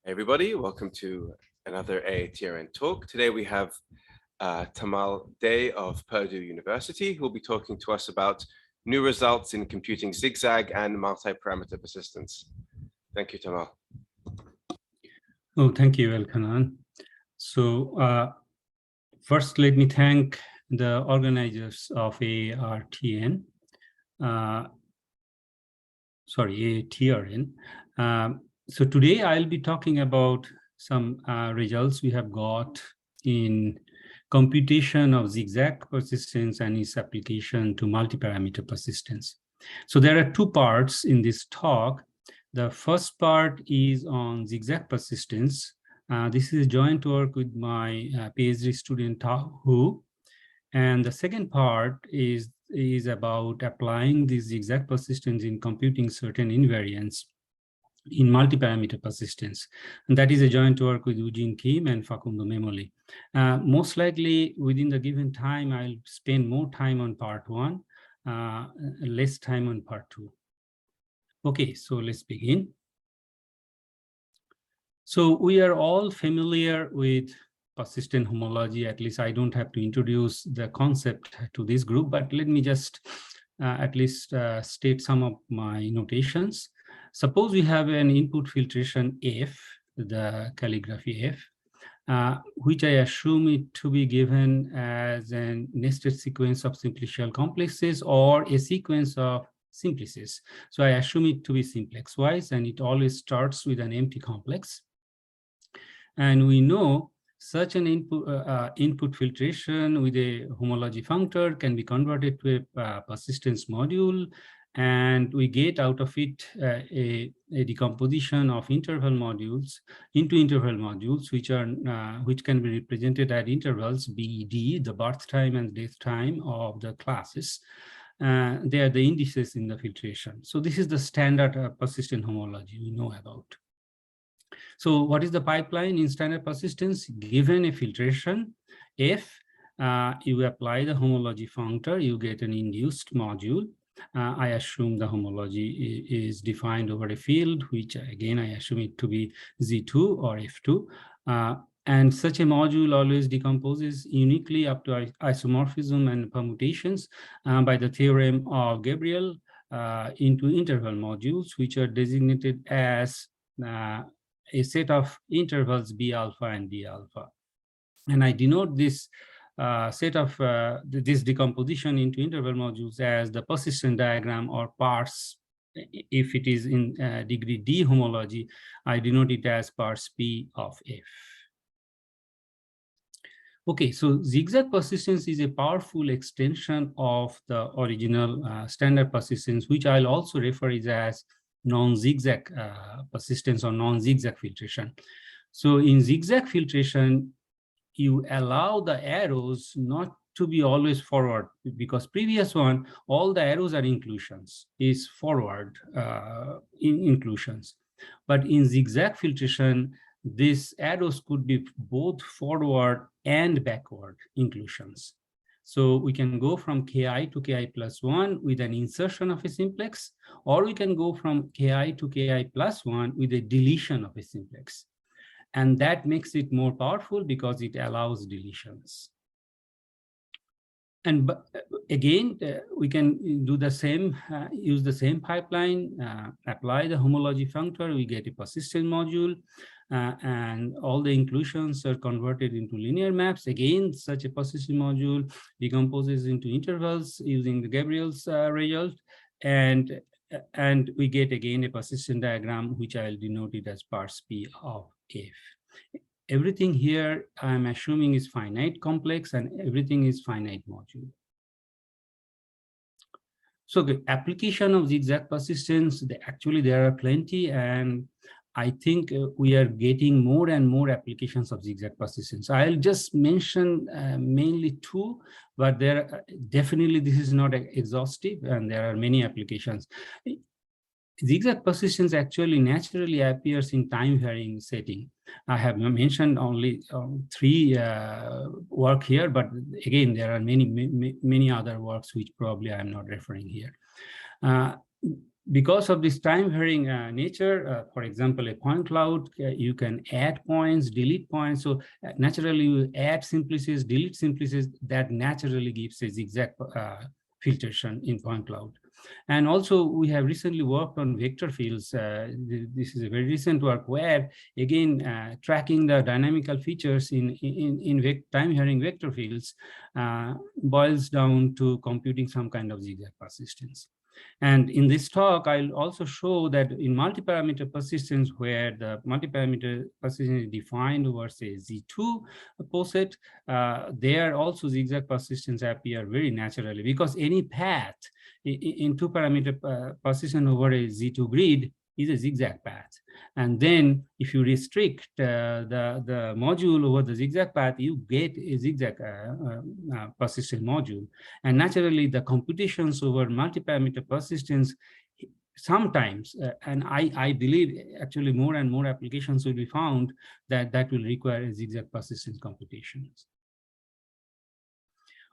Everybody, welcome to another AATRN talk. Today we have Tamal Day of Purdue University, who will be talking to us about new results in computing zigzag and multi-parameter persistence. Thank you, Tamal. Oh, thank you, Elkanan. So first, let me thank the organizers of AATRN. So today I'll be talking about some results we have got in computation of zigzag persistence and its application to multiparameter persistence. So there are two parts in this talk. The first part is on zigzag persistence. This is joint work with my PhD student Tahu. And the second part is about applying this zigzag persistence in computing certain invariants in multiparameter persistence. And that is a joint work with Eugene Kim and Facundo Memoli. Most likely within the given time, I'll spend more time on part one, less time on part two. Okay, so let's begin. So we are all familiar with persistent homology. At least I don't have to introduce the concept to this group, but let me just at least state some of my notations. Suppose we have an input filtration F, the calligraphy F, which I assume it to be given as a nested sequence of simplicial complexes or a sequence of simplices. So I assume it to be simplex-wise, and it always starts with an empty complex. And we know such an input filtration with a homology functor can be converted to a persistence module, and we get out of it a decomposition of interval modules into interval modules, which can be represented at intervals BD, the birth time and death time of the classes. They are the indices in the filtration. So this is the standard persistent homology we know about. So what is the pipeline in standard persistence? Given a filtration F, you apply the homology functor, you get an induced module. I assume the homology is defined over a field, which again, I assume it to be Z2 or F2. And such a module always decomposes uniquely up to isomorphism and permutations by the theorem of Gabriel into interval modules, which are designated as a set of intervals B alpha and B alpha. And I denote this set of this decomposition into interval modules as the persistent diagram or parse. If it is in degree D homology, I denote it as parse P of F. Okay, so zigzag persistence is a powerful extension of the original standard persistence, which I'll also refer is as non-zigzag persistence or non-zigzag filtration. So in zigzag filtration, you allow the arrows not to be always forward, because previous one, all the arrows are inclusions, is forward inclusions. But in zigzag filtration, these arrows could be both forward and backward inclusions. So we can go from Ki to Ki plus 1 with an insertion of a simplex, or we can go from Ki to Ki plus 1 with a deletion of a simplex. And that makes it more powerful because it allows deletions. And again, we can do the same, use the same pipeline, apply the homology functor, we get a persistent module, and all the inclusions are converted into linear maps. Again, such a persistent module decomposes into intervals using the Gabriel's result, and we get again a persistent diagram, which I'll denote it as parse P of F. Everything here I'm assuming is finite complex, and everything is finite module. So the application of zigzag persistence, actually there are plenty, and I think we are getting more and more applications of zigzag persistence. I'll just mention mainly two, but there definitely this is not exhaustive, and there are many applications. Zigzag persistence actually naturally appears in time-varying setting. I have mentioned only three work here, but again, there are many other works which probably I'm not referring here. because of this time-varying nature, for example, a point cloud, you can add points, delete points. So naturally, you add simplices, delete simplices. That naturally gives a zigzag filtration in point cloud. And also, we have recently worked on vector fields. This is a very recent work where, again, tracking the dynamical features in time-varying vector fields boils down to computing some kind of zigzag persistence. And in this talk, I'll also show that in multiparameter persistence, where the multiparameter persistence is defined over, say, Z2 poset, there also zigzag persistence appear very naturally, because any path in two-parameter persistence over a Z2 grid is a zigzag path. And then if you restrict the module over the zigzag path, you get a zigzag persistent module. And naturally, the computations over multi-parameter persistence sometimes, and I believe actually more and more applications will be found that will require a zigzag persistence computations.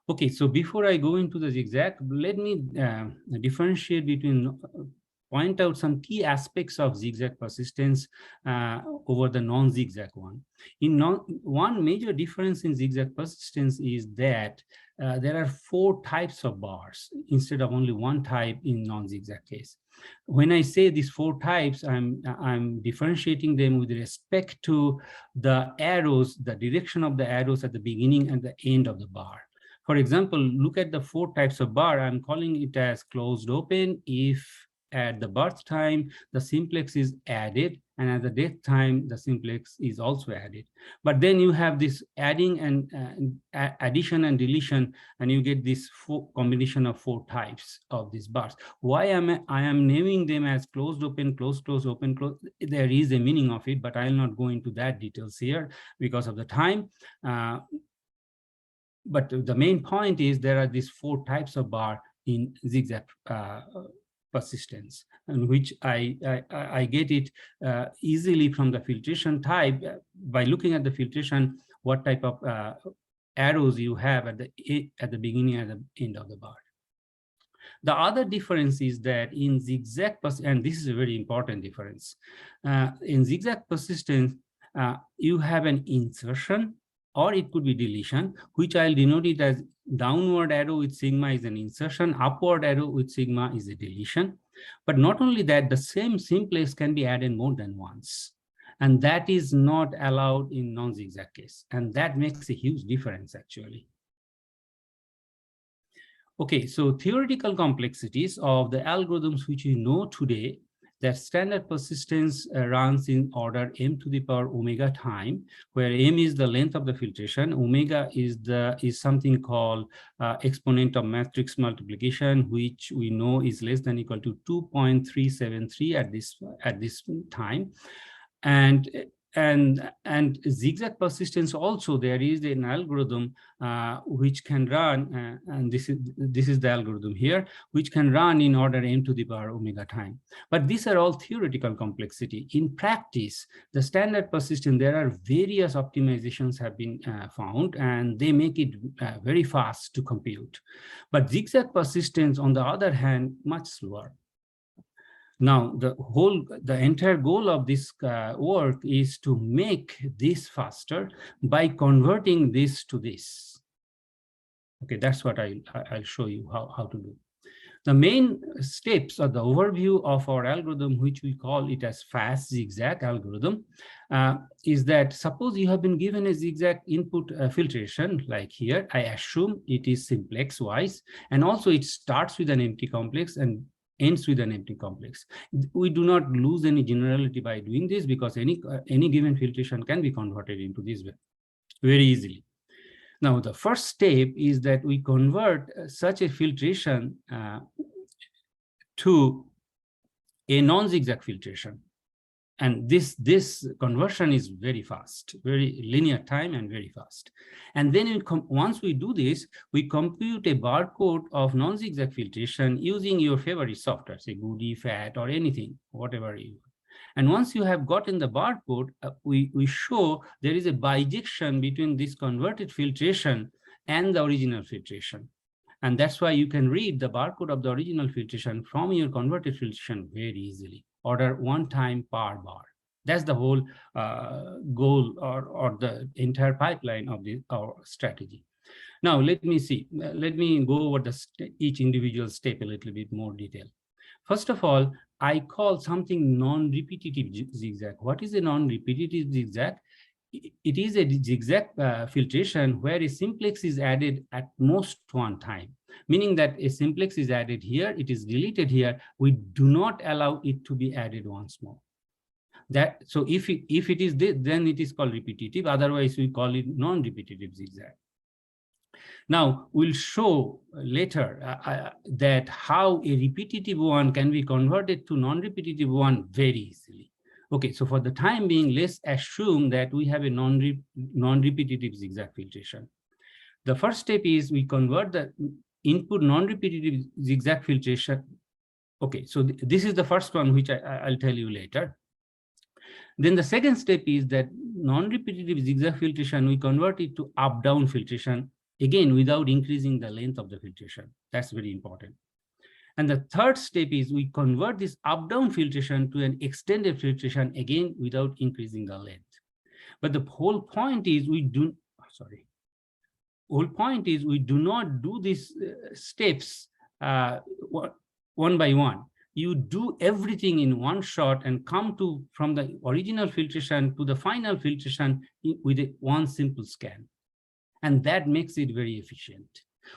Okay, so before I go into the zigzag, let me differentiate between point out some key aspects of zigzag persistence over the non-zigzag one. One major difference in zigzag persistence is that there are 4 types of bars instead of only 1 type in non-zigzag case. When I say these 4 types, I'm differentiating them with respect to the arrows, the direction of the arrows at the beginning and the end of the bar. For example, look at the 4 types of bar. I'm calling it as closed open if at the birth time the simplex is added, and at the death time the simplex is also added. But then you have this adding and addition and deletion, and you get this combination of 4 types of these bars. Why I am naming them as closed open, close, open, close? There is a meaning of it, but I'll not go into that details here because of the time. But the main point is there are these 4 types of bar in zigzag persistence, and which I get it easily from the filtration type by looking at the filtration, what type of arrows you have at the beginning and the end of the bar. The other difference is that in zigzag and this is a very important difference, in zigzag persistence, you have an insertion, or it could be deletion, which I'll denote it as downward arrow with sigma is an insertion, upward arrow with sigma is a deletion. But not only that, the same simplex can be added more than once. And that is not allowed in non-zigzag case. And that makes a huge difference, actually. Okay, so theoretical complexities of the algorithms which we know today, that standard persistence runs in order m to the power omega time, where m is the length of the filtration, omega is something called exponent of matrix multiplication, which we know is less than equal to 2.373 at this time, and zigzag persistence also, there is an algorithm which can run, and this is the algorithm here, which can run in order m to the power omega time. But these are all theoretical complexity. In practice, the standard persistence, there are various optimizations have been found, and they make it very fast to compute. But zigzag persistence, on the other hand, much slower. Now, the entire goal of this work is to make this faster by converting this to this. Okay, that's what I'll show you how to do. The main steps or the overview of our algorithm, which we call it as fast zigzag algorithm, is that suppose you have been given a zigzag input filtration, like here, I assume it is simplex wise, and also it starts with an empty complex and ends with an empty complex. We do not lose any generality by doing this, because any given filtration can be converted into this way very easily. Now, the first step is that we convert such a filtration to a non-zigzag filtration. And this conversion is very fast, very linear time and very fast. And then once we do this, we compute a barcode of non-zigzag filtration using your favorite software, say Goody, FAT, or anything, whatever you want. And once you have gotten the barcode, we show there is a bijection between this converted filtration and the original filtration. And that's why you can read the barcode of the original filtration from your converted filtration very easily. Order 1 time per bar. That's the whole goal or the entire pipeline of our strategy. Now, let me see. Let me go over each individual step a little bit more detail. First of all, I call something non-repetitive zigzag. What is a non-repetitive zigzag? It is a zigzag filtration where a simplex is added at most 1 time, meaning that a simplex is added here, it is deleted here. We do not allow it to be added once more. So if it is this, then it is called repetitive. Otherwise, we call it non-repetitive zigzag. Now, we'll show later that how a repetitive one can be converted to non-repetitive one very easily. Okay, so for the time being, let's assume that we have a non-repetitive zigzag filtration. The first step is we convert the input non-repetitive zigzag filtration. Okay, so this is the first one, which I'll tell you later. Then the second step is that non-repetitive zigzag filtration, we convert it to up-down filtration, again, without increasing the length of the filtration. That's very important. And the third step is we convert this up-down filtration to an extended filtration, again, without increasing the length. But the whole point is we do not do these steps one by one. You do everything in one shot and come from the original filtration to the final filtration with one simple scan. And that makes it very efficient.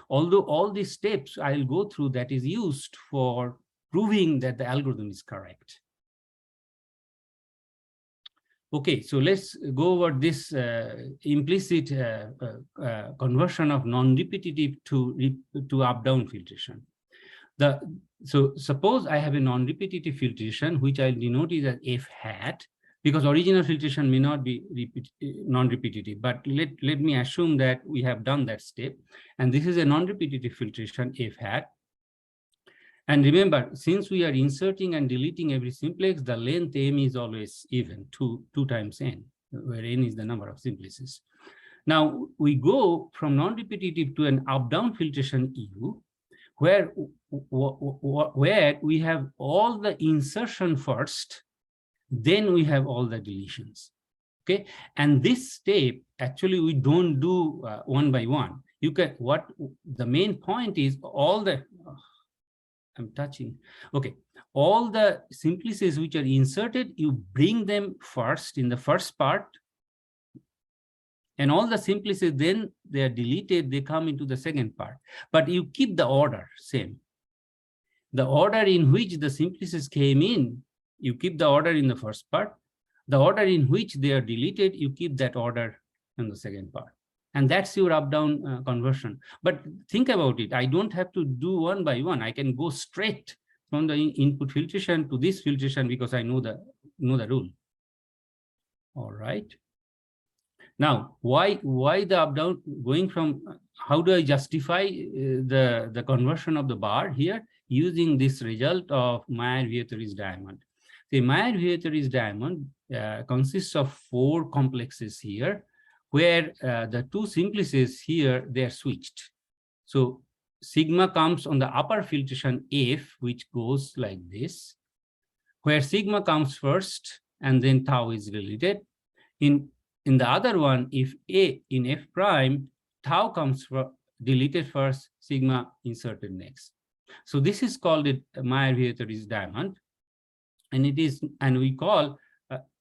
Although all these steps I'll go through, that is used for proving that the algorithm is correct. Okay, so let's go over this implicit conversion of non-repetitive to up-down filtration. So suppose I have a non-repetitive filtration, which I'll denote as f hat, because original filtration may not be non-repetitive, but let me assume that we have done that step. And this is a non-repetitive filtration f hat. And remember, since we are inserting and deleting every simplex, the length m is always even, 2 times n, where n is the number of simplexes. Now we go from non-repetitive to an up-down filtration u, where we have all the insertion first, then we have all the deletions. Okay, and this step actually we don't do one by one. You can, what the main point is, all the I'm touching. Okay, all the simplices which are inserted, you bring them first in the first part, and all the simplices, then they are deleted, they come into the second part. But you keep the order same. The order in which the simplices came in, you keep the order in the first part. The order in which they are deleted, you keep that order in the second part. And that's your up-down conversion. But think about it. I don't have to do one by one. I can go straight from the input filtration to this filtration because I know the rule. All right. Now, why the up-down going from? How do I justify the conversion of the bar here using this result of Meyer-Vietoris diamond? The Meyer-Vietoris diamond consists of 4 complexes here, where the 2 simplices here, they are switched. So sigma comes on the upper filtration F, which goes like this, where sigma comes first and then tau is related. In the other one, if A in F prime, tau comes deleted first, sigma inserted next. So this is called a Meyer-Vietoris diamond. And it is, and we call,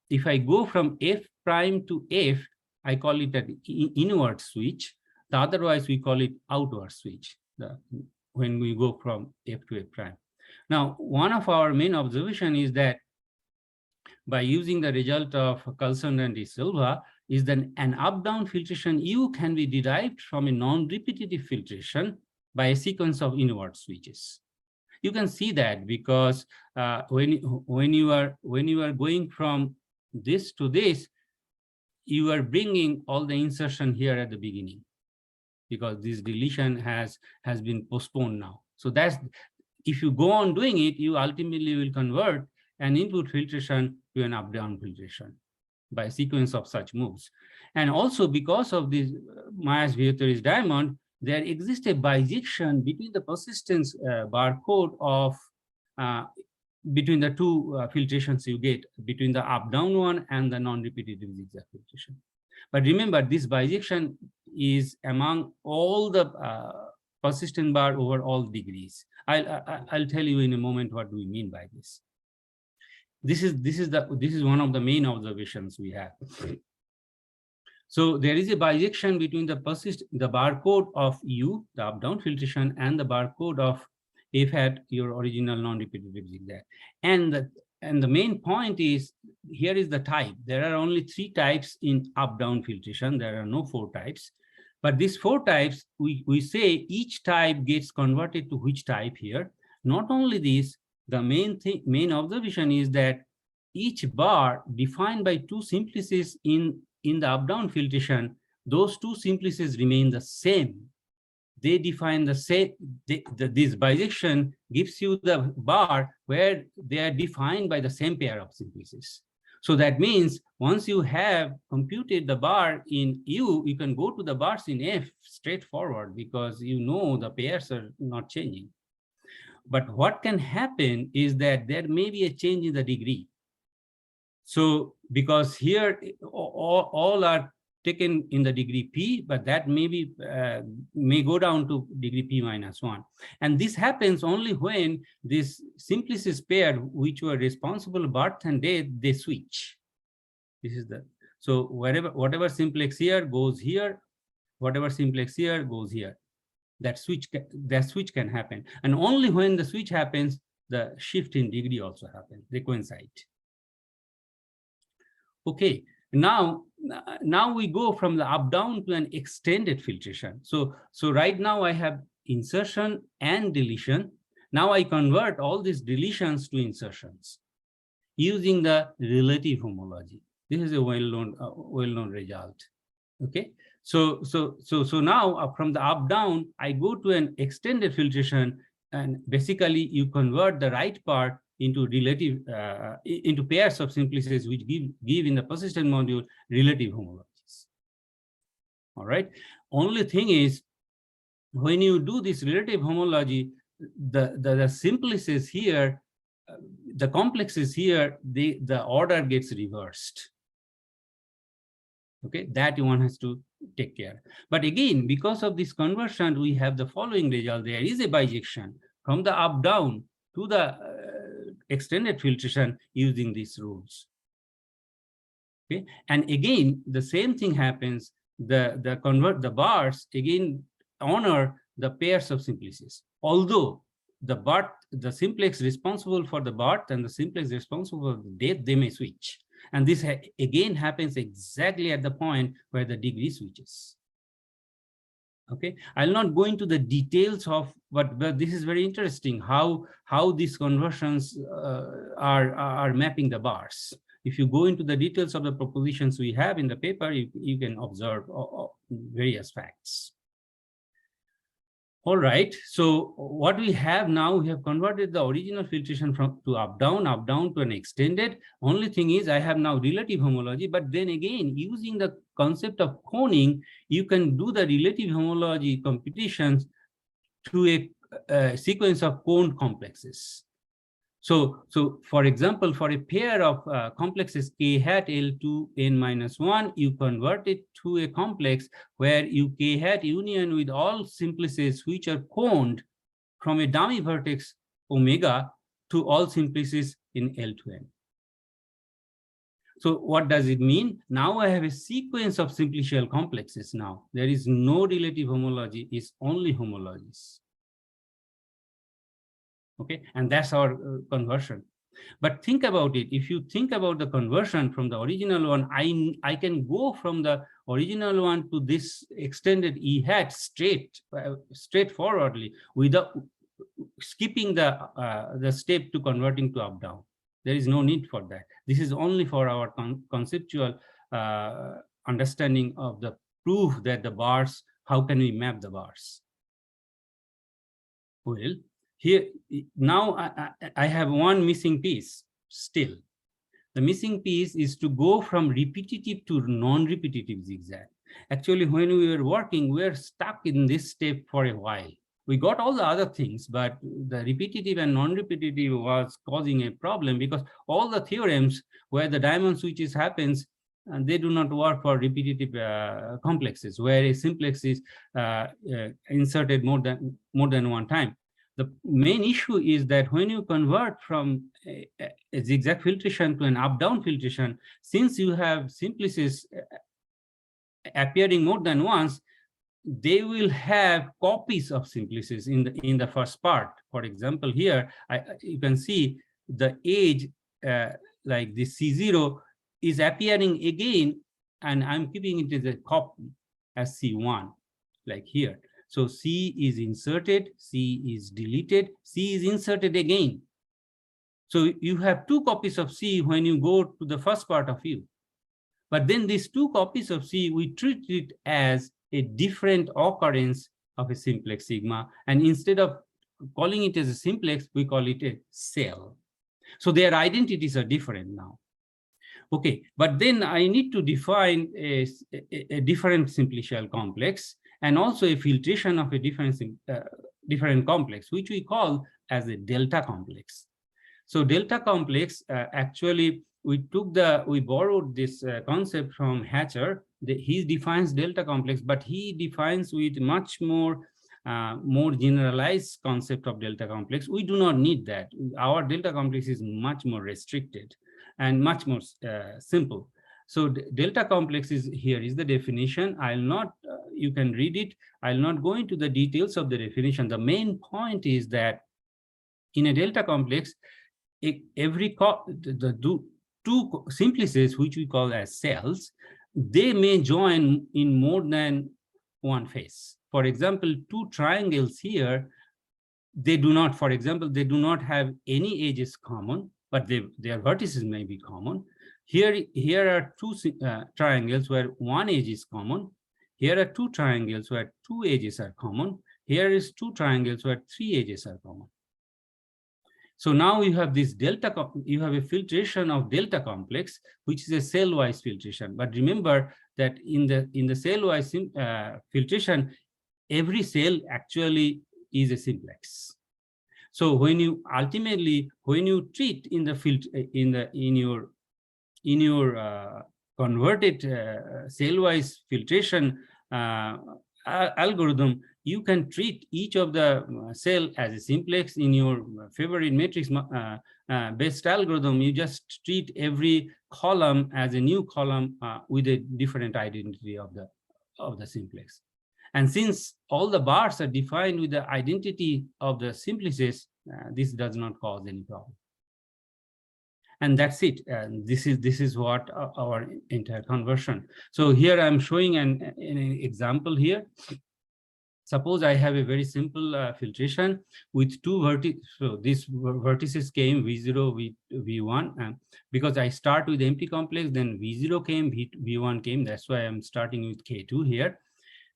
if I go from F prime to F, I call it an inward switch. Otherwise, we call it outward switch when we go from F to F prime. Now, one of our main observation is that by using the result of Carlson and De Silva, is that an up-down filtration U can be derived from a non-repetitive filtration by a sequence of inward switches. You can see that because when you are going from this to this, you are bringing all the insertion here at the beginning, because this deletion has been postponed now. So that's, if you go on doing it, you ultimately will convert an input filtration to an up-down filtration by a sequence of such moves. And also because of this Meyer-Vietoris diamond, there exists a bijection between the persistence barcode of between the two filtrations you get, between the up-down one and the non-repetitive zigzag filtration. But remember, this bijection is among all the persistent bar over all degrees. I'll tell you in a moment what do we mean by this. This is one of the main observations we have. So there is a bijection between the barcode of U, the up-down filtration, and the barcode of F hat, your original non-repetitive zigzag. And the main point is, here is the type. There are only 3 types in up-down filtration. There are no 4 types. But these 4 types, we say each type gets converted to which type here. Not only this, the main observation is that each bar defined by 2 simplices in the up-down filtration, those 2 simplices remain the same. They define the same. This bijection gives you the bar where they are defined by the same pair of simplices. So that means once you have computed the bar in U, you can go to the bars in F straightforward, because you know the pairs are not changing. But what can happen is that there may be a change in the degree. So because here all are taken in the degree P, but that may go down to degree P minus 1. And this happens only when this simplices pair, which were responsible birth and death, they switch. This is so whatever simplex here goes here, whatever simplex here goes here. That switch can happen. And only when the switch happens, the shift in degree also happens. They coincide. Okay, now we go from the up-down to an extended filtration. So right now I have insertion and deletion. Now I convert all these deletions to insertions using the relative homology. This is a well-known result. Okay, so now from the up-down, I go to an extended filtration, and basically you convert the right part into relative into pairs of simplices, which give in the persistent module relative homologies. All right. Only thing is, when you do this relative homology, the simplices here, the complexes here, the order gets reversed. Okay, that one has to take care. But again, because of this conversion, we have the following result. There is a bijection from the up down to the extended filtration using these rules. Okay, and again the same thing happens. The bars again honor the pairs of simplices, although the simplex responsible for the birth and the simplex responsible for the death, they may switch. And this again happens exactly at the point where the degree switches. Okay, I'll not go into the details of, but this is very interesting how these conversions are mapping the bars. If you go into the details of the propositions we have in the paper, you can observe various facts. All right, so what we have now, we have converted the original filtration to up down to an extended. Only thing is I have now relative homology, but then again, using the concept of coning, you can do the relative homology computations to a sequence of coned complexes. So for example, for a pair of complexes k hat L2 n minus 1, you convert it to a complex where you k hat union with all simplices which are coned from a dummy vertex omega to all simplices in L2n. So what does it mean? Now I have a sequence of simplicial complexes now. There is no relative homology, it's only homologies. Okay, and that's our conversion. But think about it. If you think about the conversion from the original one, I can go from the original one to this extended E hat straightforwardly without skipping the step to converting to up down. There is no need for that. This is only for our conceptual understanding of the proof that the bars, how can we map the bars? Well, here now I have one missing piece still. The missing piece is to go from repetitive to non-repetitive zigzag. Actually, when we were working, we were stuck in this step for a while. We got all the other things, but the repetitive and non-repetitive was causing a problem because all the theorems where the diamond switches happens, and they do not work for repetitive complexes, where a simplex is inserted more than one time. The main issue is that when you convert from a zigzag filtration to an up-down filtration, since you have simplices appearing more than once, they will have copies of simplices in the first part. For example, here you can see the edge like the C0 is appearing again, and I'm keeping it as a copy as C1, like here. So C is inserted, C is deleted, C is inserted again. So you have two copies of C when you go to the first part of U. But then these two copies of C, we treat it as a different occurrence of a simplex sigma. And instead of calling it as a simplex, we call it a cell. So their identities are different now. Okay, but then I need to define a different simplicial complex and also a filtration of a different complex, which we call as a delta complex. So delta complex, actually, we borrowed this concept from Hatcher. He defines delta complex, but he defines with much more generalized concept of delta complex. We do not need that. Our delta complex is much more restricted and much more simple. So delta complex is here is the definition. I'll not, you can read it. I'll not go into the details of the definition. The main point is that in a delta complex, two simplices, which we call as cells, they may join in more than one face. For example, two triangles here, they do not, for example, they do not have any edges common, but their vertices may be common. Here are two triangles where one edge is common. Here are two triangles where two edges are common. Here is two triangles where three edges are common. So now you have this delta, you have a filtration of delta complex, which is a cell-wise filtration. But remember that in the cell-wise filtration, every cell actually is a simplex. So when you ultimately, when you treat in your converted cell-wise filtration algorithm, you can treat each of the cell as a simplex. In your favorite matrix based algorithm, you just treat every column as a new column with a different identity of the simplex. And since all the bars are defined with the identity of the simplices, this does not cause any problem. And that's it. And this is what our entire conversion. So here I'm showing an example here. Suppose I have a very simple filtration with two vertices. So these vertices came V0, V1, because I start with empty complex, then V0 came, V1 came. That's why I'm starting with K2 here.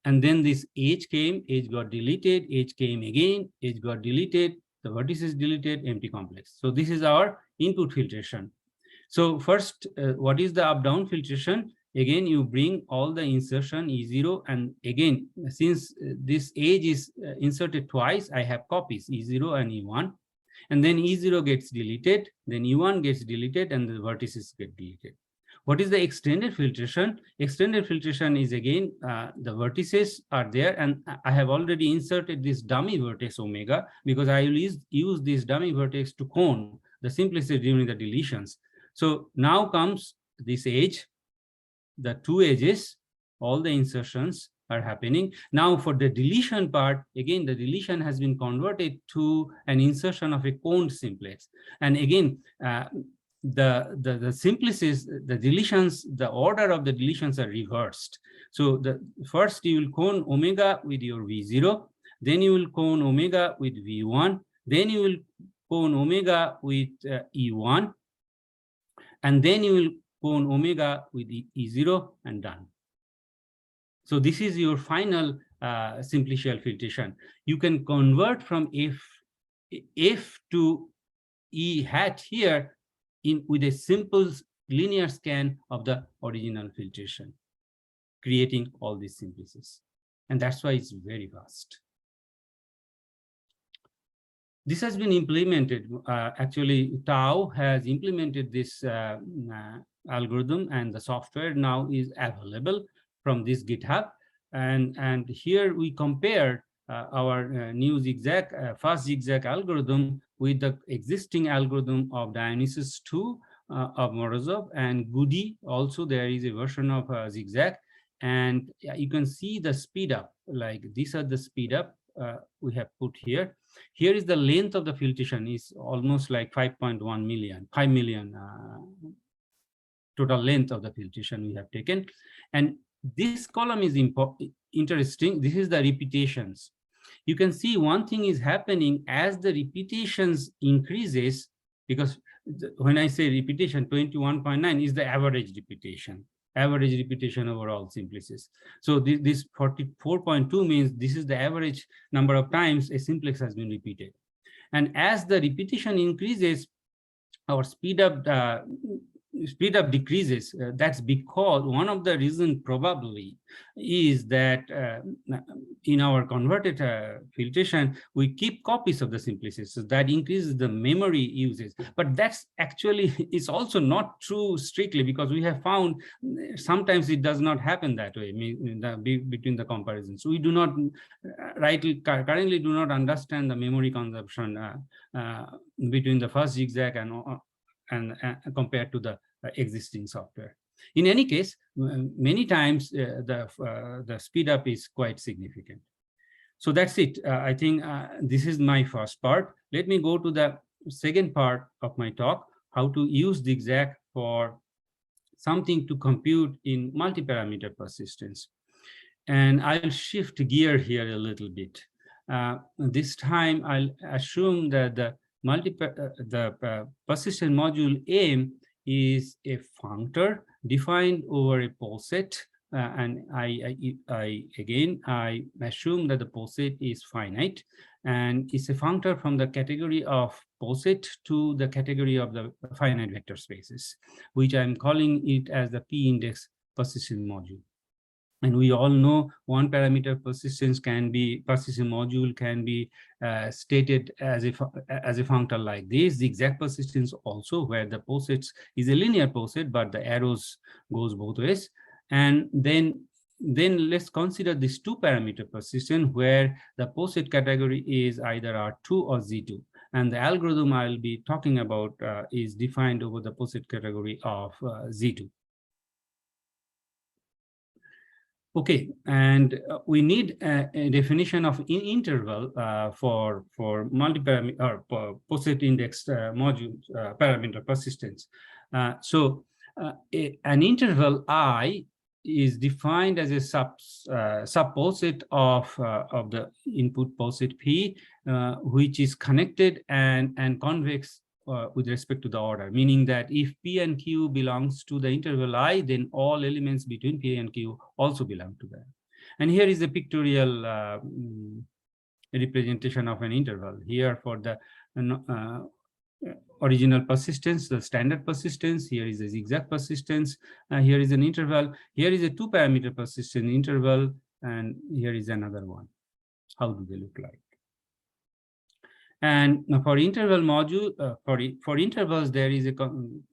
And then this edge came, edge got deleted, edge came again, edge got deleted, the vertices deleted, empty complex. So this is our input filtration. So first, what is the up-down filtration? Again, you bring all the insertion E0, and again, since this edge is inserted twice, I have copies E0 and E1, and then E0 gets deleted, then E1 gets deleted, and the vertices get deleted. What is the extended filtration? Extended filtration is again, the vertices are there, and I have already inserted this dummy vertex omega because I will use this dummy vertex to cone the simplicity during the deletions. So now comes this edge, the two edges, all the insertions are happening. Now for the deletion part, again, the deletion has been converted to an insertion of a coned simplex. And again, the simplices, the deletions, the order of the deletions are reversed. So first you will cone omega with your V0, then you will cone omega with V1, then you will cone omega with E1, and then you will cone omega with E0 and done. So this is your final simplicial filtration. You can convert from F to E hat here with a simple linear scan of the original filtration. creating all these simplices. And that's why it's very vast. This has been implemented. Actually, Tau has implemented this algorithm, and the software now is available from this GitHub. And here we compare our new zigzag, fast zigzag algorithm with the existing algorithm of Dionysus 2 of Morozov, and Goody also. There is a version of zigzag, and you can see the speed up. Like these are the speed up we have put here. Here is the length of the filtration is almost like 5.1 million, 5 million total length of the filtration we have taken. And this column is interesting. This is the repetitions. You can see one thing is happening as the repetitions increases, because when I say repetition, 21.9 is the average repetition over all simplices. So this 44.2 means this is the average number of times a simplex has been repeated. And as the repetition increases, our speed up decreases. That's because one of the reasons probably is that in our converted filtration, we keep copies of the simplices. So that increases the memory usage. But that's actually is also not true strictly, because we have found sometimes it does not happen that way between the comparisons. We do not currently do not understand the memory consumption between the first zigzag and compared to the existing software. In any case, many times the speed up is quite significant. So that's it. I think this is my first part. Let me go to the second part of my talk, how to use zigzag for something to compute in multiparameter persistence. And I'll shift gear here a little bit. This time I'll assume that the persistent module M is a functor defined over a poset, and I assume that the poset is finite, and it's a functor from the category of poset to the category of the finite vector spaces, which I'm calling it as the p-index persistent module. And we all know one parameter persistence persistent module can be stated as a functor like this. The exact persistence also, where the posets is a linear poset, but the arrows goes both ways. And then let's consider this two parameter persistence, where the poset category is either R2 or Z2. And the algorithm I'll be talking about is defined over the poset category of Z2. Okay, and we need a definition of interval for multiparameter or poset indexed module parameter persistence. So an interval I is defined as a subposet of the input poset P, which is connected and convex with respect to the order, meaning that if P and Q belongs to the interval I, then all elements between P and Q also belong to that. And here is a pictorial representation of an interval. Here for the original persistence, the standard persistence, here is a zigzag persistence, here is an interval, here is a two parameter persistent interval, and here is another one. How do they look like? And for interval module, for intervals, there is a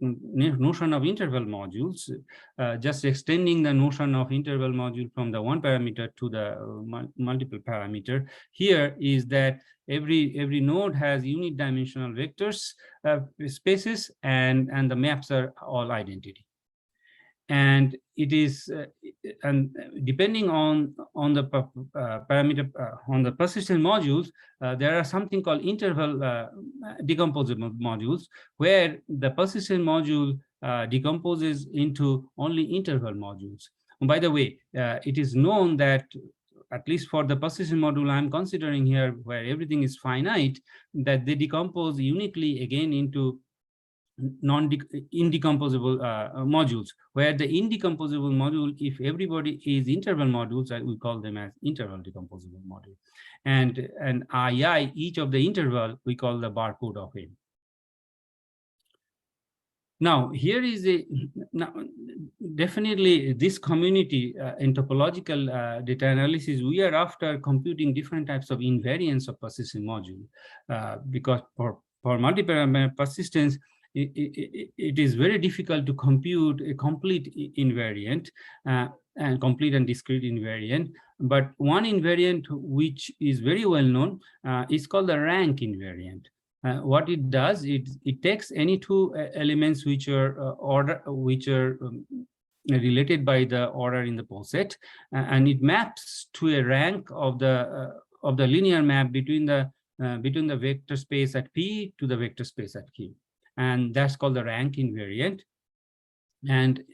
notion of interval modules, just extending the notion of interval module from the one parameter to the multiple parameter. Here is that every node has unit dimensional vectors spaces, and the maps are all identity. And it is, and depending on the parameter on the persistent modules, there are something called interval decomposable modules, where the persistent module decomposes into only interval modules. And by the way, it is known that at least for the persistent module I'm considering here, where everything is finite, that they decompose uniquely again into indecomposable modules, where the indecomposable module, if everybody is interval modules, we call them as interval decomposable module. And II, each of the interval, we call the barcode of M. Now, here is now, definitely this community in topological data analysis, we are after computing different types of invariants of persistent module, because for multiparameter persistence, it is very difficult to compute a complete invariant and complete and discrete invariant. But one invariant which is very well known is called the rank invariant. What it does, it takes any two elements which are related by the order in the poset, and it maps to a rank of the linear map between the vector space at P to the vector space at Q, and that's called the rank invariant. And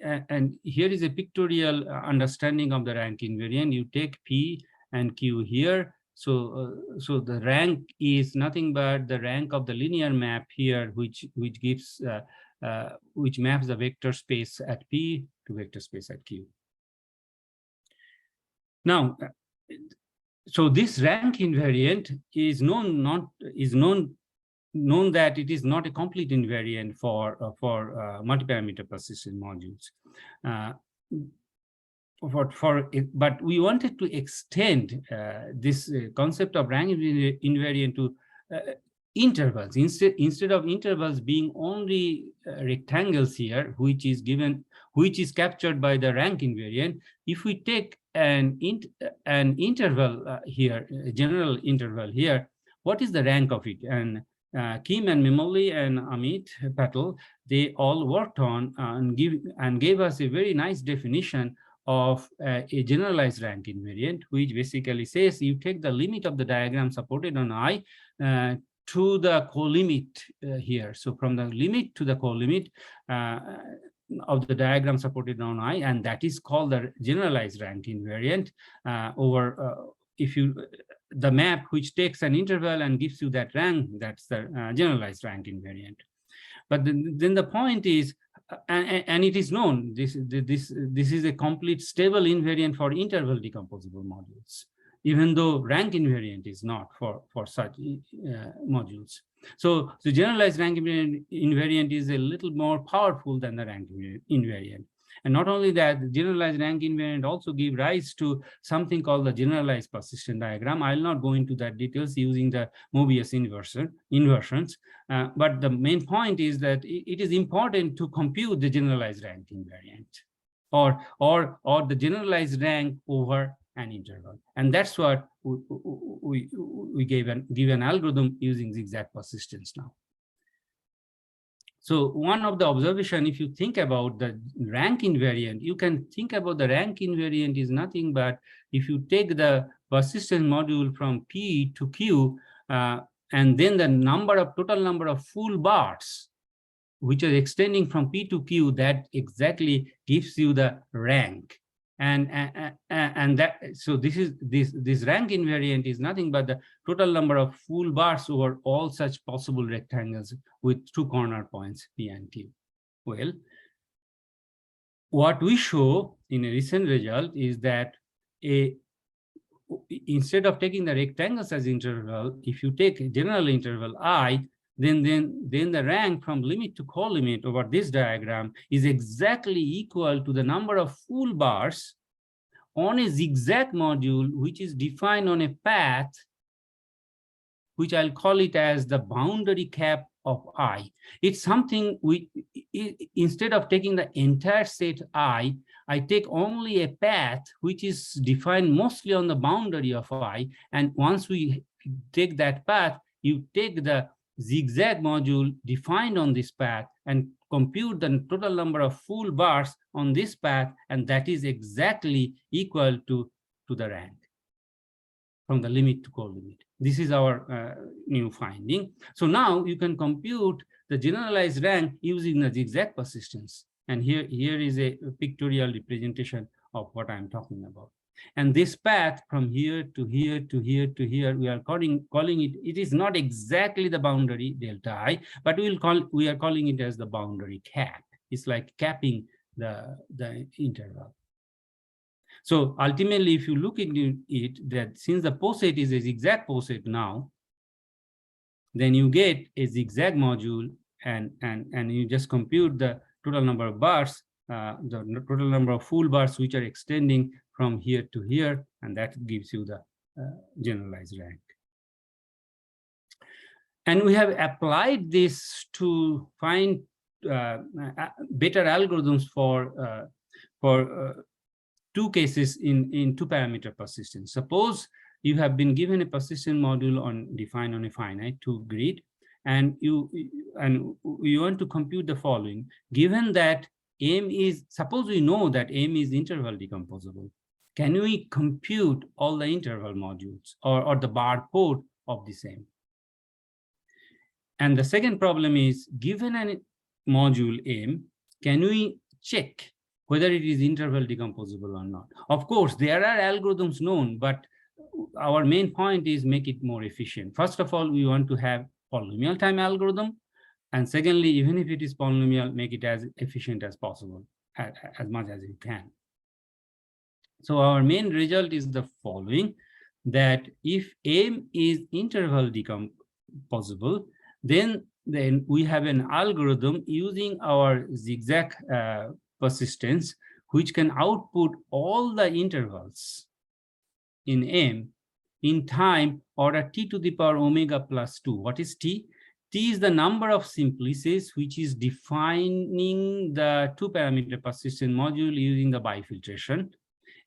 here is a pictorial understanding of the rank invariant. You take P and Q here. So the rank is nothing but the rank of the linear map here, which maps the vector space at P to vector space at Q. Now, so this rank invariant is known that it is not a complete invariant for multiparameter persistent modules. But we wanted to extend this concept of rank invariant to intervals. Instead of intervals being only rectangles here, which is captured by the rank invariant, if we take an interval here, a general interval here, what is the rank of it? And Kim and Mimoli and Amit Patel, they all worked on and gave us a very nice definition of a generalized rank invariant, which basically says you take the limit of the diagram supported on I to the co-limit here. So from the limit to the co-limit of the diagram supported on I, and that is called the generalized rank invariant the map which takes an interval and gives you that rank, that's the generalized rank invariant. But then the point is, and it is known, this is a complete stable invariant for interval decomposable modules, even though rank invariant is not for such modules. So the generalized rank invariant is a little more powerful than the rank invariant. And not only that, the generalized rank invariant also give rise to something called the generalized persistent diagram. I'll not go into that details using the Mobius inversions. But the main point is that it is important to compute the generalized rank invariant or the generalized rank over an interval. And that's what we give an algorithm using zigzag persistence now. So one of the observation, if you think about the rank invariant, you can think about the rank invariant is nothing but if you take the persistent module from P to Q, and then the total number of full bars, which are extending from P to Q, that exactly gives you the rank. And that, so this rank invariant is nothing but the total number of full bars over all such possible rectangles with two corner points P and Q. Well, what we show in a recent result is that instead of taking the rectangles as interval, if you take a general interval I, then the rank from limit to co-limit over this diagram is exactly equal to the number of full bars on a zigzag module, which is defined on a path, which I'll call it as the boundary cap of I. It's something instead of taking the entire set I take only a path which is defined mostly on the boundary of I. And once we take that path, you take the zigzag module defined on this path and compute the total number of full bars on this path, and that is exactly equal to the rank from the limit to co-limit. This is our new finding. So now you can compute the generalized rank using the zigzag persistence. And here is a pictorial representation of what I'm talking about. And this path from here to here to here to here, we are calling it, it is not exactly the boundary delta I, but we are calling it as the boundary cap. It's like capping the interval. So ultimately, if you look into it, that since the poset is a zigzag poset now, then you get a zigzag module and you just compute the total number of bars, the total number of full bars which are extending from here to here, and that gives you the generalized rank. And we have applied this to find better algorithms for two cases in two-parameter persistence. Suppose you have been given a persistent module defined on a finite two grid, and you want to compute the following. Given that M is, suppose we know that M is interval decomposable, can we compute all the interval modules or the barcode of the same? And the second problem is, given a module M, can we check whether it is interval decomposable or not? Of course, there are algorithms known, but our main point is make it more efficient. First of all, we want to have polynomial time algorithm. And secondly, even if it is polynomial, make it as efficient as possible, as much as you can. So our main result is the following, that if M is interval decomposable, then we have an algorithm using our zigzag persistence, which can output all the intervals in M in time order t to the power omega plus 2. What is t? T is the number of simplices which is defining the two-parameter persistent module using the bifiltration.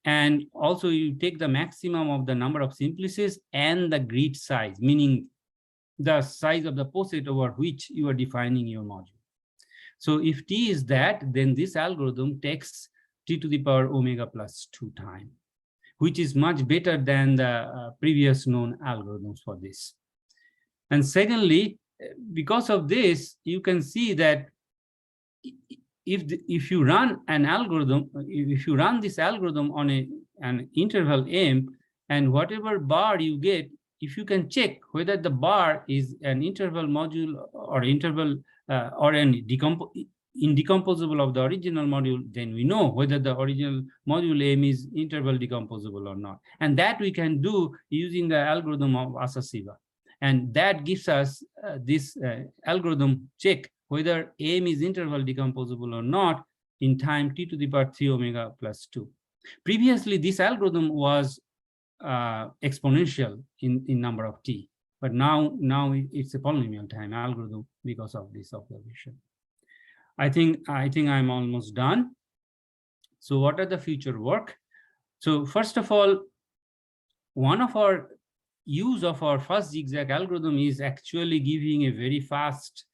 And also you take the maximum of the number of simplices and the grid size, meaning the size of the poset over which you are defining your module. So if t is that, then this algorithm takes t to the power omega plus 2 time, which is much better than the previous known algorithms for this. And secondly, because of this, you can see that if you run an algorithm, if you run this algorithm on an interval M, and whatever bar you get, if you can check whether the bar is an interval module or interval or indecomposable of the original module, then we know whether the original module M is interval decomposable or not. And that we can do using the algorithm of Asasiva. And that gives us this algorithm check whether M is interval decomposable or not in time t to the power 3 omega plus 2. Previously, this algorithm was exponential in number of t, but now it's a polynomial time algorithm because of this observation. I think I'm almost done. So what are the future work? So first of all, one of our use of our first zigzag algorithm is actually giving a very fast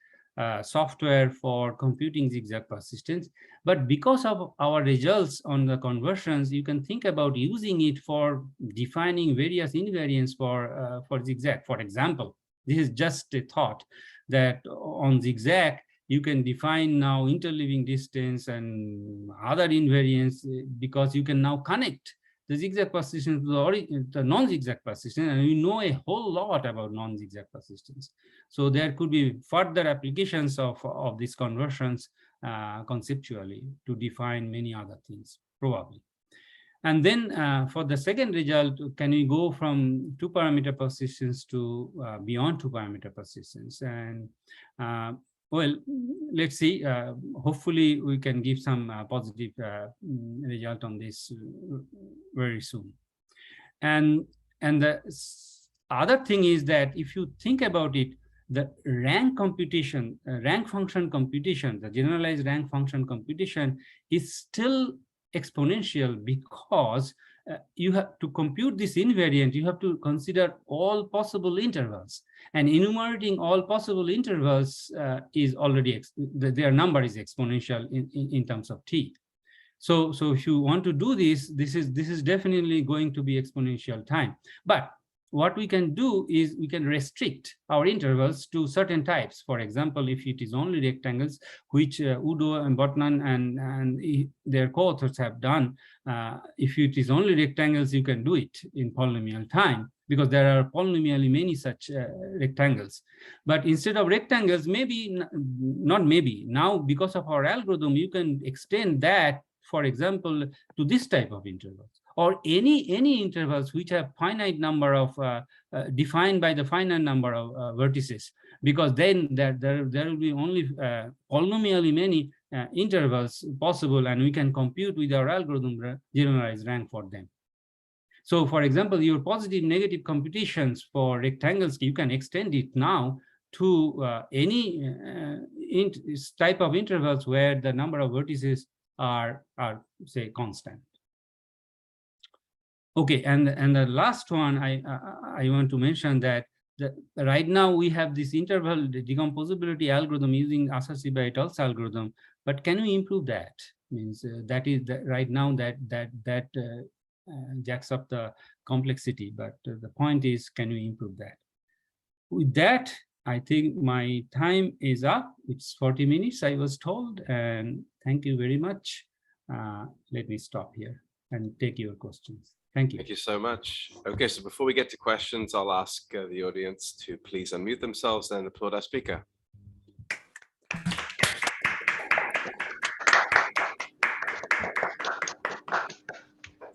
software for computing zigzag persistence. But because of our results on the conversions, you can think about using it for defining various invariants for zigzag. For example, this is just a thought that on zigzag, you can define now interleaving distance and other invariants because you can now connect the zigzag persistence to the non-zigzag persistence, and we know a whole lot about non-zigzag persistence. So there could be further applications of these conversions conceptually to define many other things, probably. And then for the second result, can we go from two-parameter persistence to beyond two-parameter persistence? And well, let's see. Hopefully, we can give some positive result on this very soon. And the other thing is that if you think about it, the rank computation, rank function computation, the generalized rank function computation is still exponential because you have to compute this invariant, you have to consider all possible intervals, and enumerating all possible intervals is already, their number is exponential in terms of t. So if you want to do this, this is definitely going to be exponential time. But what we can do is we can restrict our intervals to certain types. For example, if it is only rectangles, which Udo and Botnan and their co-authors have done, if it is only rectangles, you can do it in polynomial time because there are polynomially many such rectangles. But instead of rectangles, maybe, not maybe, now because of our algorithm, you can extend that, for example, to this type of intervals, or any intervals which have finite number of defined by the finite number of vertices. because then there will be only polynomially many intervals possible, and we can compute with our algorithm generalized rank for them. So for example, your positive negative computations for rectangles, you can extend it now to any type of intervals where the number of vertices are say constant. Okay, and the last one I want to mention that right now we have this interval decomposability algorithm using Asasiba et al.'s algorithm, but can we improve that? Means that is right now that jacks up the complexity, but the point is, can we improve that? With that, I think my time is up. It's 40 minutes, I was told, and thank you very much. Let me stop here and take your questions. Thank you. Thank you so much. Okay, so before we get to questions, I'll ask the audience to please unmute themselves and applaud our speaker.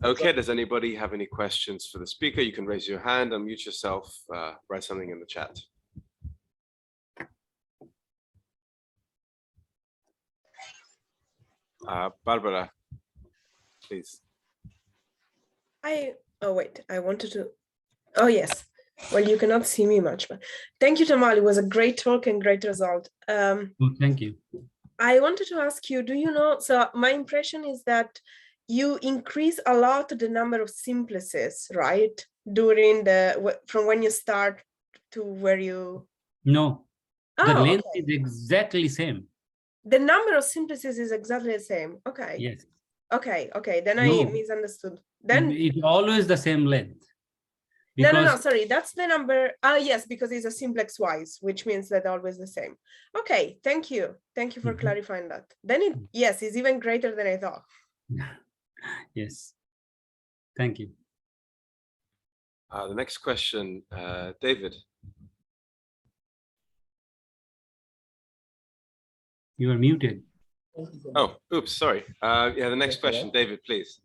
Okay, does anybody have any questions for the speaker? You can raise your hand, unmute yourself, write something in the chat. Barbara, please. Oh wait, I wanted to, oh yes. Well, you cannot see me much, but thank you, Tamal. It was a great talk and great result. Well, thank you. I wanted to ask you, do you know, so my impression is that you increase a lot the number of simplices, right? During from when you start to where you... No, the length okay. is exactly same. The number of simplices is exactly the same. Okay. Yes. Okay. Then No, I misunderstood. Then it's always the same length. No, sorry, that's the number. Yes, because it's a simplex wise, which means that always the same. Okay, thank you. Thank you for clarifying that. Then yes, it's even greater than I thought. Yes, thank you. The next question, David. You are muted. Oh, oops, sorry. Yeah, the next question, David, please.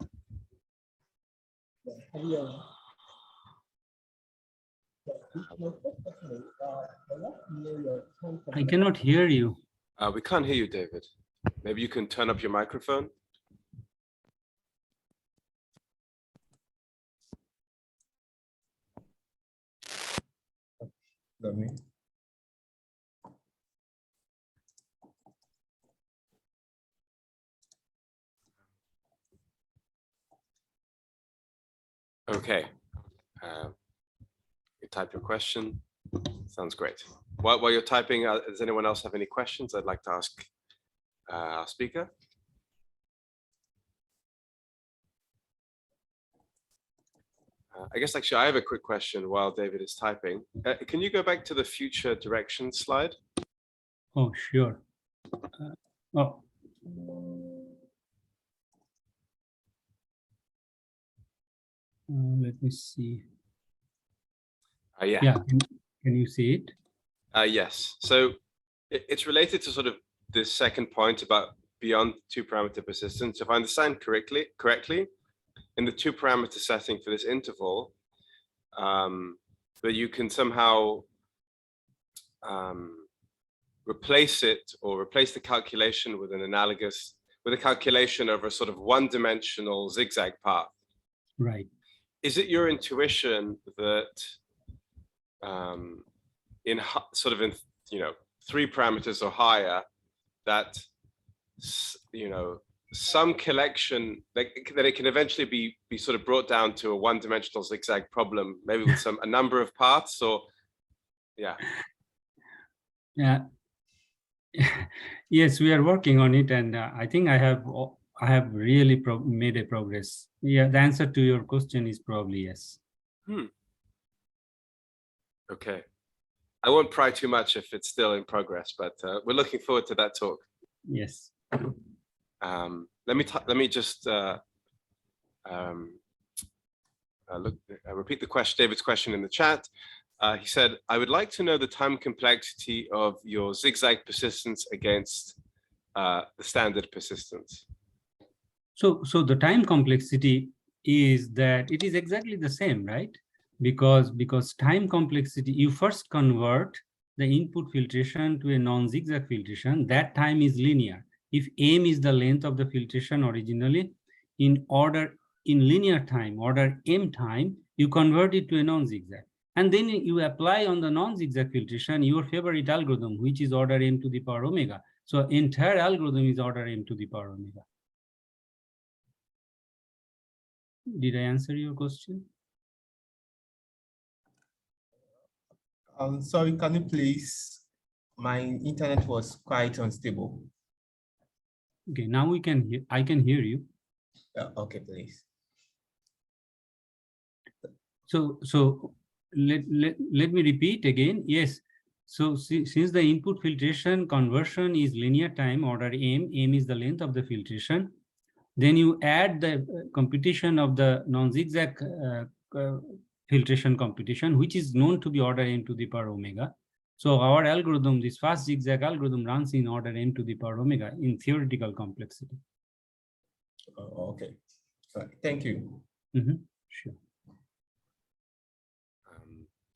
I cannot hear you. We can't hear you, David. Maybe you can turn up your microphone. Okay. You type your question. Sounds great. While you're typing, does anyone else have any questions I'd like to ask our speaker? I guess actually I have a quick question while David is typing. Can you go back to the future direction slide? Oh, sure. Let me see. Yeah. Yeah, can you see it? Yes. So it's related to sort of this second point about beyond two-parameter persistence. If I understand correctly, in the two-parameter setting for this interval, that you can somehow replace it or replace the calculation with a calculation of a sort of one-dimensional zigzag path. Right. Is it your intuition that in three parameters or higher, that some collection that it can eventually be sort of brought down to a one-dimensional zigzag problem, maybe with a number of paths? Or yeah. Yes, we are working on it, and I think I have really made a progress. Yeah, the answer to your question is probably yes. Okay, I won't pry too much if it's still in progress, but we're looking forward to that talk. Yes. Let me just repeat the question, David's question in the chat. He said, I would like to know the time complexity of your zigzag persistence against the standard persistence. So the time complexity is that it is exactly the same, right? Because time complexity, you first convert the input filtration to a non-zigzag filtration, that time is linear. If m is the length of the filtration originally, in linear time, order m time, you convert it to a non-zigzag. And then you apply on the non-zigzag filtration your favorite algorithm, which is order m to the power omega. So entire algorithm is order m to the power omega. Did I answer your question? Sorry, can you please? My internet was quite unstable. Okay, now I can hear you. Okay, please. So let me repeat again. Yes. So since the input filtration conversion is linear time, order m is the length of the filtration, then you add the computation of the non-zigzag filtration computation, which is known to be order m to the power omega. So our algorithm, this fast zigzag algorithm, runs in order m to the power omega in theoretical complexity. Okay. Thank you. Sure.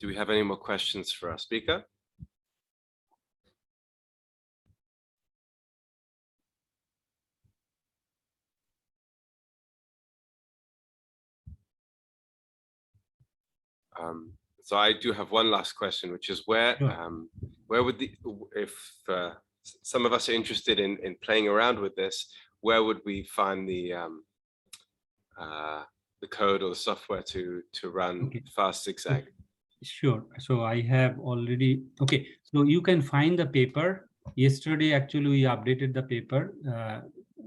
Do we have any more questions for our speaker? So I do have one last question, which is where would if some of us are interested in playing around with this, where would we find the code or the software to run fast zigzag? Sure. So I have already, okay. So you can find the paper. Yesterday, actually, we updated the paper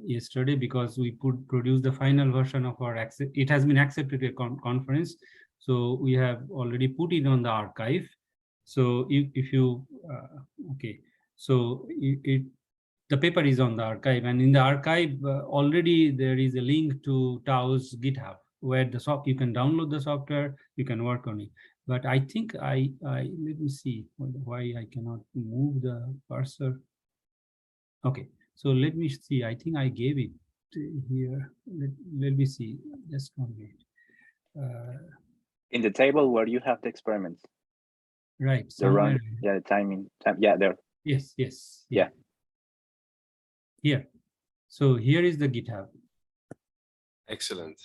yesterday because we could produce the final version of our access. It has been accepted at a conference. So we have already put it on the archive. So if you, okay. So the paper is on the archive, and in the archive already there is a link to Tao's GitHub where you can download the software, you can work on it. But I think let me see why I cannot move the cursor. Okay, so let me see. I think I gave it here. Let me see. Just 1 minute. In the table where you have the experiments. Right. The run, yeah, the timing. Yeah, there. Yes. Yeah. Here. So here is the GitHub. Excellent.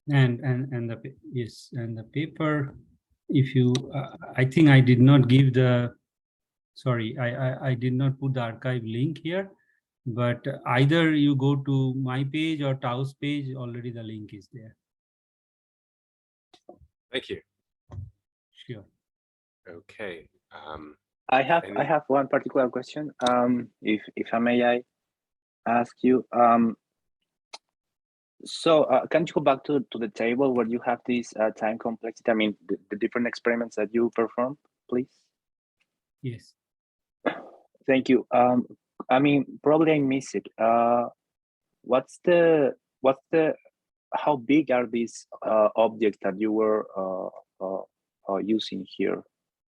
And the paper. If you, I think I did not give the, sorry, I did not put the archive link here, but either you go to my page or Tao's page, already the link is there. Thank you. Sure. Okay. I have one particular question. If I may ask you, so can you go back to the table where you have this time complexity? I mean, the different experiments that you perform, please? Yes. Thank you. I mean, probably I miss it. How big are these objects that you were using here?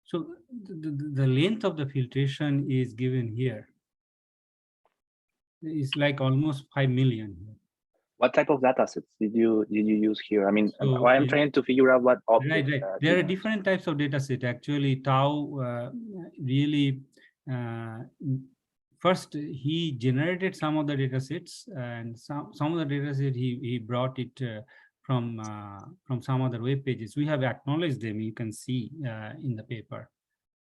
So the length of the filtration is given here. It's like almost 5 million. What type of data sets did you use here? I mean, So I'm trying to figure out what object. Right. There are different types of data set. Actually, Tao really first he generated some of the data sets, and some of the data set he brought it from some other web pages. We have acknowledged them. You can see in the paper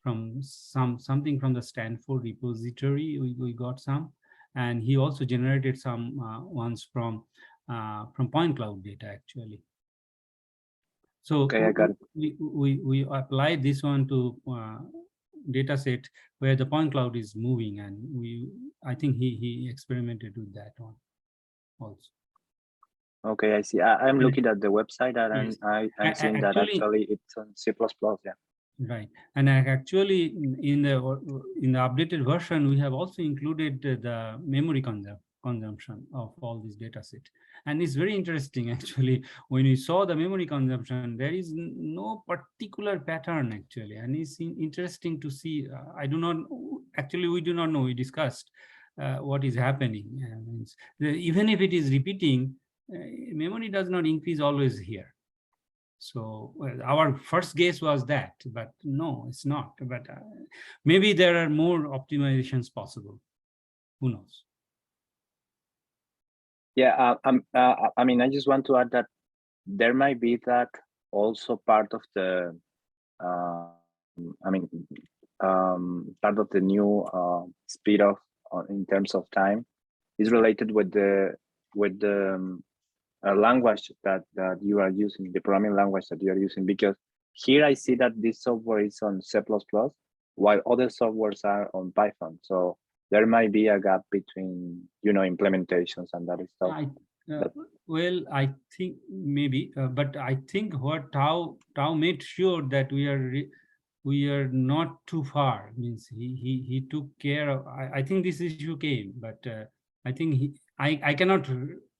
from something from the Stanford repository. We got some. And he also generated some ones from point cloud data, actually. So okay, I got it. We applied this one to data set where the point cloud is moving, and I think he experimented with that one also. Okay, I see. I'm looking at the website, and Yes. I'm seeing that actually it's on C++. Yeah. Right, and actually in the updated version, we have also included the memory consumption of all these data set, and it's very interesting actually. When we saw the memory consumption, there is no particular pattern actually, and it's interesting to see. I do not actually, we do not know. We discussed what is happening. Even if it is repeating, memory does not increase always here. So well, our first guess was that, but no, it's not. But maybe there are more optimizations possible. Who knows? Yeah, I mean, I just want to add that there might be that also part of the, I mean, part of the new speed of in terms of time is related with the language that you are using, the programming language that you are using, because here I see that this software is on C++, while other softwares are on Python. So there might be a gap between, you know, implementations and that stuff. Well, I think maybe, but I think what Tao made sure that we are not too far. Means he took care of. I think this issue came, but I think I cannot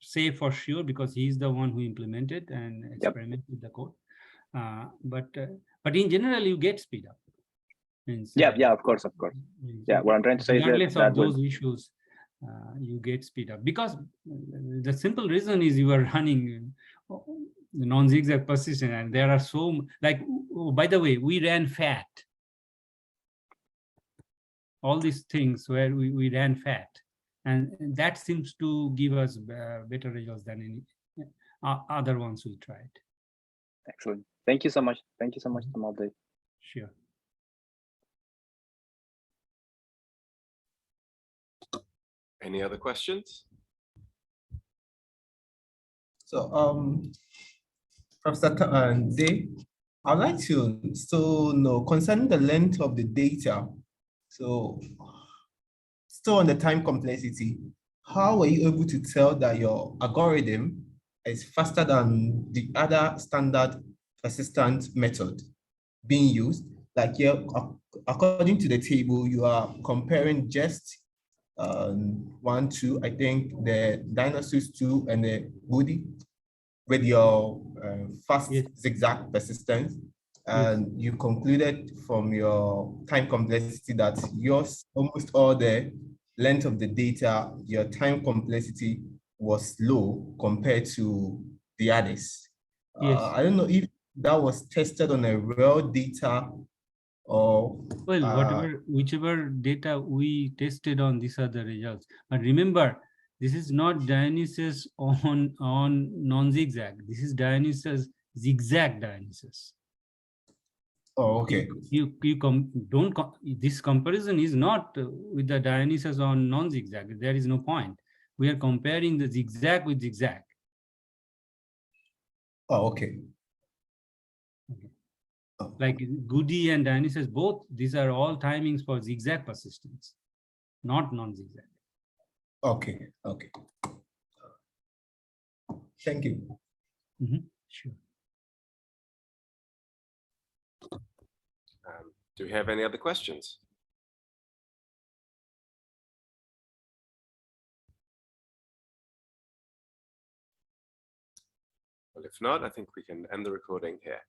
say for sure because he's the one who implemented and experimented with the code. But in general, you get speed up. Means, yeah, of course. Yeah, what I'm trying to say is regardless that of those issues, you get speed up because the simple reason is you are running the non-zigzag persistent, and there are so like. Oh, by the way, we ran fat. All these things where we ran fat, and that seems to give us better results than any other ones we tried. Excellent. Thank you so much. Thank you so much, Tamal. Sure. Any other questions? So, Professor Day, I'd like to still know concerning the length of the data. So, still on the time complexity, how were you able to tell that your algorithm is faster than the other standard persistent method being used? Like here, according to the table, you are comparing just 1, 2, I think the dinosaurs 2 and the Woody with your fast zigzag persistence. And you concluded from your time complexity that yours, almost all the length of the data, your time complexity was low compared to the others. I don't know if that was tested on a real data or well, whichever data we tested on, these are the results. But remember, this is not Dionysus on non-zigzag. This is Dionysus zigzag Dionysus. Oh, okay. This comparison is not with the Dionysus on non-zigzag. There is no point. We are comparing the zigzag with zigzag. Oh, okay. Like Goody and Dionysus, both these are all timings for zigzag persistence, not non-zigzag. Okay. Thank you. Sure. Do we have any other questions? Well, if not, I think we can end the recording here.